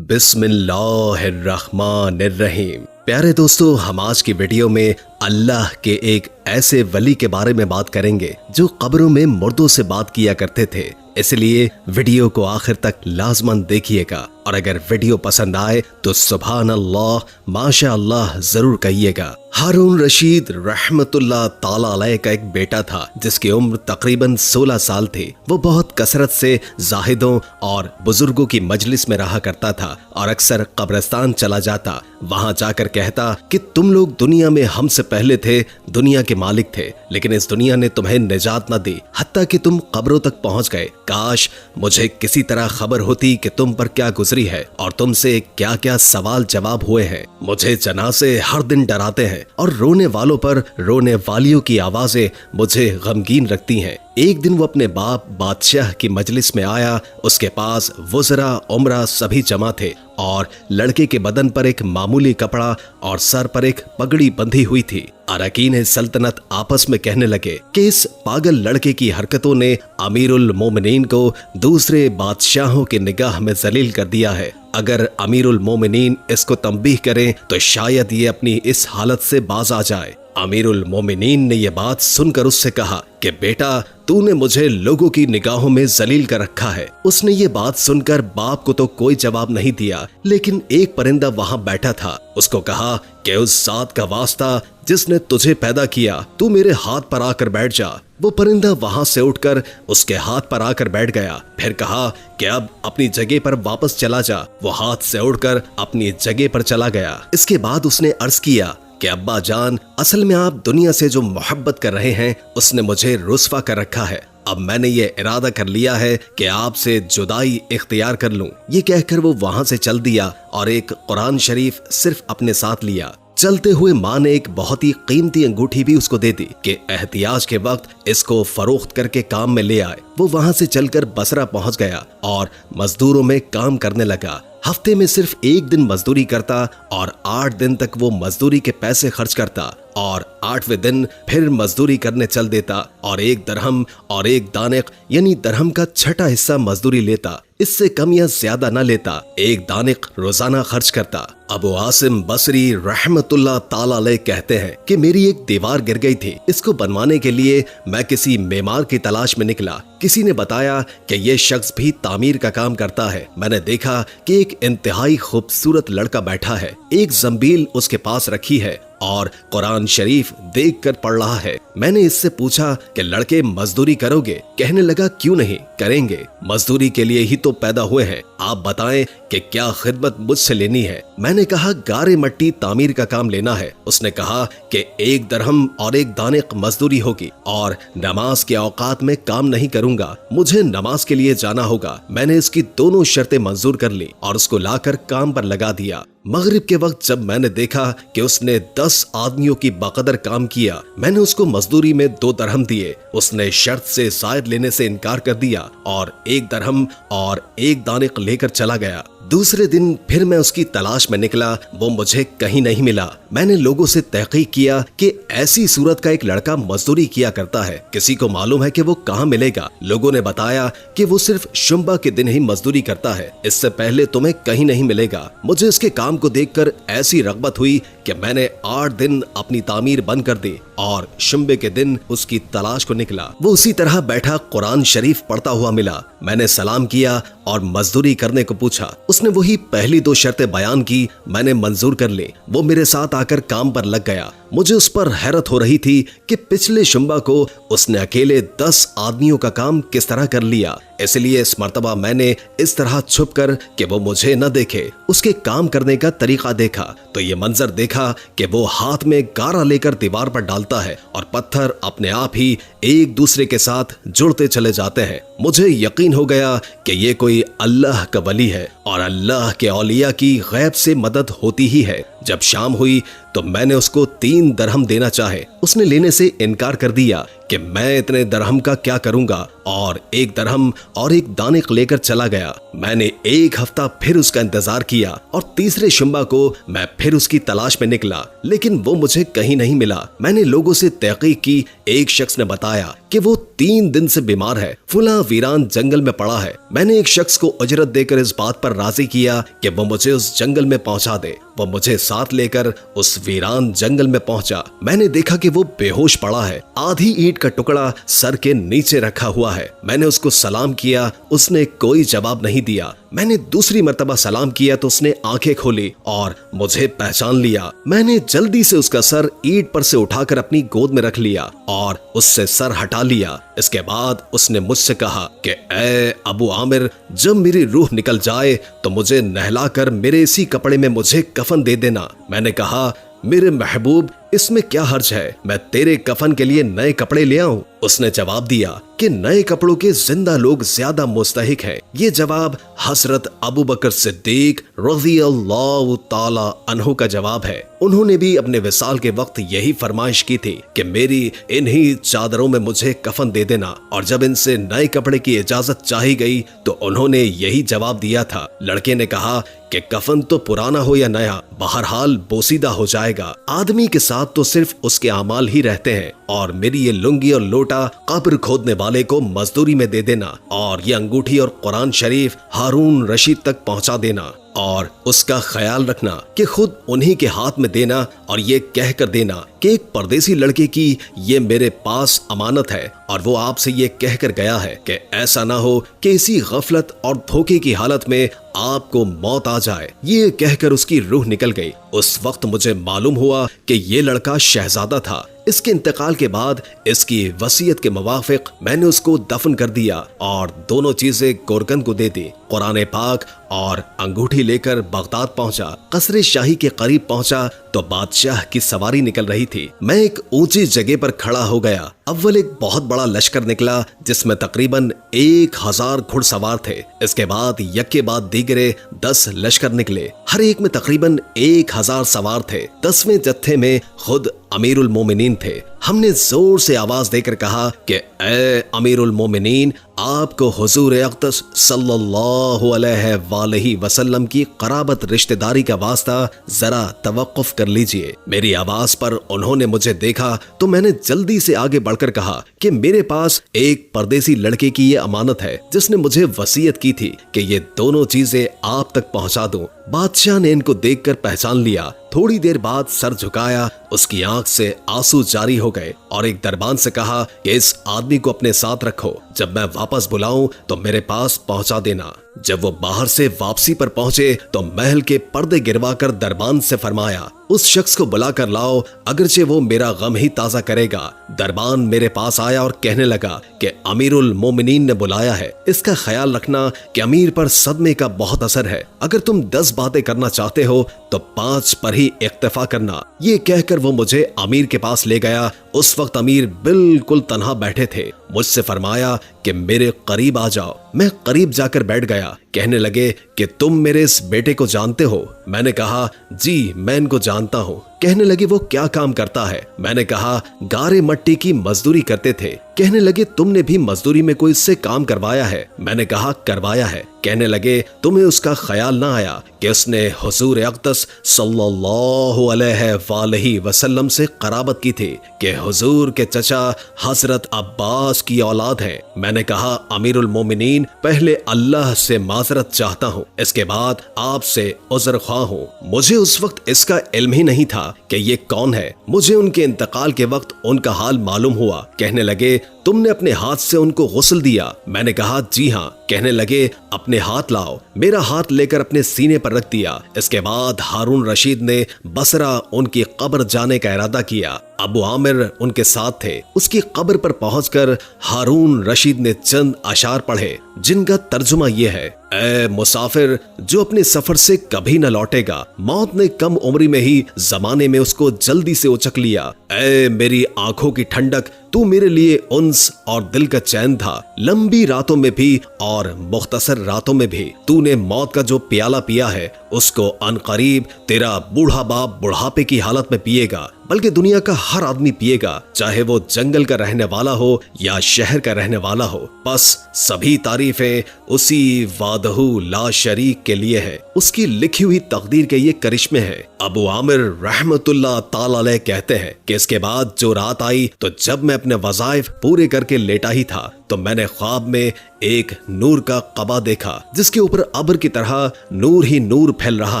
बिस्मिल्लाहिर्रहमानिर्रहीम। प्यारे दोस्तों, हम आज की वीडियो में अल्लाह के एक ऐसे वली के बारे में बात करेंगे जो कब्रों में मुर्दों से बात किया करते थे। इसलिए वीडियो को आखिर तक लाजमन देखिएगा और अगर वीडियो पसंद आए तो सुभान अल्लाह, माशा अल्लाह जरूर कहिएगा। हारून रशीद रहमतुल्लाह ताला अलैह का एक बेटा था जिसकी उम्र तकरीबन 16 साल थी। वो बहुत कसरत से जाहिदों और बुजुर्गों की मजलिस में रहा करता था और अक्सर कब्रिस्तान चला जाता। वहां जाकर कहता कि तुम लोग दुनिया में हमसे पहले थे, दुनिया के मालिक थे, लेकिन इस दुनिया ने तुम्हें निजात न दी, हत्ता कि तुम कब्रों तक पहुंच गए। काश मुझे किसी तरह खबर होती कि तुम पर क्या गुजरी है और तुमसे क्या क्या सवाल जवाब हुए हैं। मुझे जनाज़े हर दिन डराते हैं और रोने वालों पर रोने वालियों की आवाजें मुझे गमगीन रखती हैं। एक दिन वो अपने बाप बादशाह की मजलिस में आया। उसके पास वज़रा उमरा सभी जमा थे और लड़के के बदन पर एक मामूली कपड़ा और सर पर एक पगड़ी बंधी हुई थी। अरकीन सल्तनत आपस में कहने लगे कि इस पागल लड़के की हरकतों ने अमीरुल मोमिनीन को दूसरे बादशाहों की निगाह में जलील कर दिया है। अगर अमीरुल मोमिनीन इसको तंबीह करें तो शायद ये अपनी इस हालत से बाज आ जाए। अमीरुल मोमिनीन ने यह बात सुनकर उससे कहा कि बेटा, तूने मुझे लोगों की निगाहों में जलील कर रखा है। उसने ये बात सुनकर बाप को तो कोई जवाब नहीं दिया, लेकिन एक परिंदा वहां बैठा था। उसको कहा कि उस जात का वास्ता जिसने तुझे पैदा किया, तू मेरे हाथ पर आकर बैठ जा। वो परिंदा वहां से उठकर उसके हाथ पर आकर बैठ गया। फिर कहा कि अब अपनी जगह पर वापस चला जा। वो हाथ से उठकर अपनी जगह पर चला गया। इसके बाद उसने अर्ज किया कि अब्बा जान, असल में आप दुनिया से जो मोहब्बत कर रहे हैं उसने मुझे रुस्वा कर रखा है। अब मैंने ये इरादा कर लिया है कि आपसे जुदाई इख्तियार कर लूं। ये कहकर वो वहां से चल दिया और एक कुरान शरीफ सिर्फ अपने साथ लिया। चलते हुए माँ ने एक बहुत ही कीमती अंगूठी भी उसको दे दी कि एहतियाज के वक्त इसको फरोख्त करके काम में ले आए। वो वहां से चलकर बसरा पहुंच गया और मजदूरों में काम करने लगा। हफ्ते में सिर्फ एक दिन मजदूरी करता और 8 दिन तक वो मजदूरी के पैसे खर्च करता और 8वें दिन फिर मजदूरी करने चल देता और 1 दरहम और 1 दानिक यानी दरहम का छठा हिस्सा मजदूरी लेता। इससे कम या ज्यादा न लेता। 1 दानिक रोजाना खर्च करता। अबू आसिम बसरी रहमतुल्लाह ताला अलैह कहते हैं कि मेरी एक दीवार गिर गई थी। इसको बनवाने के लिए मैं किसी मेमार की तलाश में निकला। किसी ने बताया कि यह शख्स भी तामीर का काम करता है। मैंने देखा कि एक इंतहाई खूबसूरत लड़का बैठा है। एक जंबील उसके पास रखी है और कुरान शरीफ देखकर पढ़ रहा है। मैंने इससे पूछा कि लड़के मजदूरी करोगे? कहने लगा क्यों नहीं, करेंगे, मजदूरी के लिए ही तो पैदा हुए हैं। आप बताएं कि क्या खिदमत मुझसे लेनी है। मैंने कहा गारे मट्टी तामीर का काम लेना है। उसने कहा कि 1 दरहम और 1 दानिक मजदूरी होगी और नमाज के औकात में काम नहीं करूंगा। मुझे नमाज के लिए जाना होगा। मैंने इसकी दोनों शर्तें मंजूर कर ली और उसको लाकर काम पर लगा दिया। मगरिब के वक्त जब मैंने देखा कि उसने 10 आदमियों की बकदर काम किया, मैंने उसको मजदूरी में 2 दरहम दिए। उसने शर्त से शायद लेने से इनकार कर दिया और 1 दरहम और 1 दानिक लेकर चला गया। दूसरे दिन फिर मैं उसकी तलाश में निकला। वो मुझे कहीं नहीं मिला। मैंने लोगों से तहकीक किया कि ऐसी सूरत का एक लड़का मजदूरी किया करता है, किसी को मालूम है कि वो कहाँ मिलेगा? लोगों ने बताया कि वो सिर्फ शुम्बा के दिन ही मजदूरी करता है, इससे पहले तुम्हें कहीं नहीं मिलेगा। मुझे इसके काम को देखकर ऐसी रग़बत हुई कि मैंने 8 दिन अपनी तामीर बंद कर दी और शुम्बे के दिन उसकी तलाश को निकला। वो उसी तरह बैठा कुरान शरीफ पढ़ता हुआ मिला। मैंने सलाम किया और मजदूरी करने को पूछा। उसने वही पहली 2 शर्तें बयान की। मैंने मंजूर कर ली। वो मेरे साथ आकर काम पर लग गया। मुझे उस पर हैरत हो रही थी कि पिछले शुम्बा को उसने अकेले 10 आदमियों का काम किस तरह कर लिया। इसलिए इस मर्तबा मैंने इस तरह छुप कर कि वो मुझे न देखे उसके काम करने का तरीका देखा तो ये मंजर देखा कि वो हाथ में गारा लेकर दीवार पर डालता है और पत्थर अपने आप ही एक दूसरे के साथ जुड़ते चले जाते हैं। मुझे यकीन हो गया कि ये कोई अल्लाह का वली है और अल्लाह के औलिया की गैब से मदद होती ही है। जब शाम हुई तो मैंने उसको 3 दरहम देना चाहे, उसने लेने से इनकार कर दिया कि मैं इतने दरहम का क्या करूंगा और 1 दरहम और 1 दानिक लेकर चला गया। मैंने 1 हफ्ता फिर उसका इंतजार किया और तीसरे शुम्बा को मैं फिर उसकी तलाश में निकला, लेकिन वो मुझे कहीं नहीं मिला। मैंने लोगों से तहकीक की। एक शख्स ने बताया कि वो 3 दिन से बीमार है, फुला वीरान जंगल में पड़ा है। मैंने एक शख्स को उजरत देकर इस बात पर राजी किया कि वो मुझे उस जंगल में पहुंचा दे। वो मुझे साथ लेकर उस वीरान जंगल में पहुंचा। मैंने देखा कि वो बेहोश पड़ा है, आधी ईंट का टुकड़ा सर के नीचे रखा हुआ है। मैंने उसको सलाम किया, उसने कोई जवाब नहीं दिया। मैंने दूसरी मर्तबा सलाम किया तो उसने आंखें खोली और मुझे पहचान लिया। मैंने जल्दी से उसका सर ईंट पर से उठाकर अपनी गोद में रख लिया और उससे सर हटा लिया। इसके बाद उसने मुझसे कहा कि ए अबू आमिर, जब मेरी रूह निकल जाए तो मुझे नहलाकर मेरे इसी कपड़े में मुझे कफन दे देना। मैंने कहा, मेरे महबूब, इसमें क्या हर्ज है, मैं तेरे कफन के लिए नए कपड़े ले आऊं? उसने जवाब दिया कि नए कपड़ों के जिंदा लोग ज्यादा मुस्तहिक हैं। ये जवाब हजरत अबू बकर सिद्दीक रज़ियल्लाहु ताला अन्हु का जवाब है। उन्होंने भी अपने विसाल के वक्त यही फरमाइश की थी कि मेरी इन्हीं चादरों में मुझे कफन दे देना, और जब इनसे नए कपड़े की इजाजत चाही गई तो उन्होंने यही जवाब दिया था। लड़के ने कहा कि कफन तो पुराना हो या नया, बहरहाल बोसीदा हो जाएगा। आदमी के साथ तो सिर्फ उसके अमाल ही रहते हैं, और मेरी ये लुंगी और लोटा कब्र खोदने वाले को मजदूरी में दे देना, और ये अंगूठी और कुरान शरीफ हारून रशीद तक पहुंचा देना, और उसका ख्याल रखना कि खुद उन्हीं के हाथ में देना, और ये कह कर देना कि एक परदेसी लड़के की ये मेरे पास अमानत है और वो आपसे ये कह कर गया है कि ऐसा ना हो कि इसी गफलत और धोखे की हालत में आपको मौत आ जाए। ये कहकर उसकी रूह निकल गई। उस वक्त मुझे मालूम हुआ कि ये लड़का शहजादा था। इसके इंतकाल के बाद इसकी वसीयत के मुवाफिक मैंने उसको दफन कर दिया और दोनों चीजें गोरकन को दे दी। कुरान पाक और अंगूठी लेकर बगदाद पहुंचा। कसरे शाही के करीब पहुंचा तो बादशाह की सवारी निकल रही थी। मैं एक ऊंची जगह पर खड़ा हो गया। अव्वल एक बहुत बड़ा लश्कर निकला जिसमें तकरीबन 1000 घुड़सवार थे। इसके बाद यक्के बाद दीगरे 10 लश्कर निकले, हर एक में तकरीबन 1000 सवार थे। 10वें जत्थे में खुद अमीरुल मोमिनीन थे। हमने जोर से आवाज देकर कहा कि ए अमीरुल मोमिनीन, आपको हुजूर अक़दस सल्लल्लाहु अलैहि वसल्लम की क़राबत रिश्तेदारी का वास्ता जरा तवक्कुफ कर लीजिए। मेरी आवाज पर उन्होंने मुझे देखा तो मैंने जल्दी से आगे बढ़कर कहा कि मेरे पास एक परदेसी लड़के की ये अमानत है जिसने मुझे वसीयत की थी कि ये दोनों चीजें आप तक पहुंचा दूं। बादशाह ने इनको देखकर पहचान लिया। थोड़ी देर बाद सर झुकाया, उसकी आंख से आंसू जारी हो गए और एक दरबान से कहा कि इस आदमी को अपने साथ रखो, जब मैं वापस बुलाऊं तो मेरे पास पहुंचा देना। जब वो बाहर से वापसी पर पहुंचे तो महल के पर्दे गिरवाकर दरबान से फरमाया, उस शख्स को बुला कर लाओ, अगरचे वो मेरा गम ही ताजा करेगा। दरबान मेरे पास आया और कहने लगा कि अमीरुल मोमिनीन ने बुलाया है, इसका ख्याल रखना कि अमीर पर सदमे का बहुत असर है। अगर तुम 10 बातें करना चाहते हो तो 5 पर ही इक्तफा करना। ये कहकर वो मुझे अमीर के पास ले गया। उस वक्त अमीर बिल्कुल तन्हा बैठे थे। मुझसे फरमाया कि मेरे करीब आ जाओ। मैं करीब जाकर बैठ गया। कहने लगे कि तुम मेरे इस बेटे को जानते हो? मैंने कहा, जी मैं इनको जानता हूँ। कहने लगे, वो क्या काम करता है? मैंने कहा, गारे मट्टी की मजदूरी करते थे। कहने लगे, तुमने भी मजदूरी में कोई इससे काम करवाया है? मैंने कहा, करवाया है। कहने लगे, तुम्हें उसका ख्याल ना आया कि उसने हुजूर अक़दस सल्लल्लाहु अलैहि वसल्लम से क़राबत की थी कि हुजूर के चचा हजरत अब्बास की औलाद है। मैंने कहा, अमीरुल मोमिनीन, पहले अल्लाह से माजरत चाहता हूँ, इसके बाद आपसे उज़्र ख्वाह हूँ। मुझे उस वक्त इसका इल्म ही नहीं था कि ये कौन है। मुझे उनके इंतकाल के वक्त उनका हाल मालूम हुआ। कहने लगे, तुमने अपने हाथ से उनको गुस्ल दिया? मैंने कहा, जी हाँ। कहने लगे, अपने हाथ लाओ। मेरा हाथ लेकर अपने सीने पर रख दिया। इसके बाद हारून रशीद ने बसरा उनकी कब्र जाने का इरादा किया। अबू आमिर उनके साथ थे। उसकी कब्र पर पहुंचकर हारून रशीद ने चंद अशार पढ़े जिनका तर्जुमा ये है, ए मुसाफिर जो अपने सफर से कभी न लौटेगा, मौत ने कम उम्री में ही जमाने में उसको जल्दी से उचक लिया। ए मेरी आंखों की ठंडक, तू मेरे लिए उन्स और दिल का चैन था। लंबी रातों में भी और मुख्तसर रातों में भी तूने मौत का जो प्याला पिया है उसको अनकरीब तेरा बूढ़ा बाप बुढ़ापे की हालत में पिएगा। बल्कि दुनिया का हर आदमी पिएगा, चाहे वो जंगल का रहने वाला हो या शहर का रहने वाला हो। बस सभी तारीफें उसी वादहू ला शरीक के लिए है। उसकी लिखी हुई तकदीर के ये करिश्मे हैं। अबू आमिर रहमतुल्लाह ताला अलैह कहते हैं कि इसके बाद जो रात आई तो जब मैं अपने वज़ाइफ पूरे करके लेटा ही था तो मैंने ख्वाब में एक नूर का कबा देखा जिसके ऊपर अब्र की तरह नूर ही नूर फैल रहा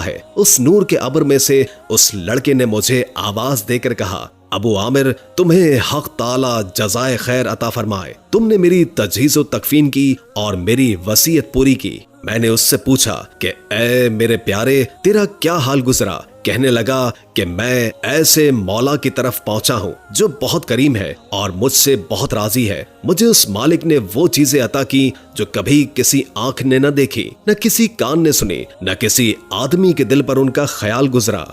है। उस नूर के अब्र में से उस लड़के ने मुझे आवाज देकर कहा, अबू आमिर, तुम्हें हक ताला जज़ाए खैर अता फरमाए। तुमने मेरी तजहीज़ व तकफीन की और मेरी वसीयत पूरी की। मैंने उससे पूछा कि ए मेरे प्यारे, तेरा क्या हाल गुजरा? कहने लगा कि मैं ऐसे मौला की तरफ पहुंचा हूं जो बहुत करीम है और मुझसे बहुत राजी है। मुझे उस मालिक ने वो चीजें अता की जो कभी किसी आंख ने न देखी, न किसी कान ने सुनी, न किसी आदमी के दिल पर उनका ख्याल गुजरा।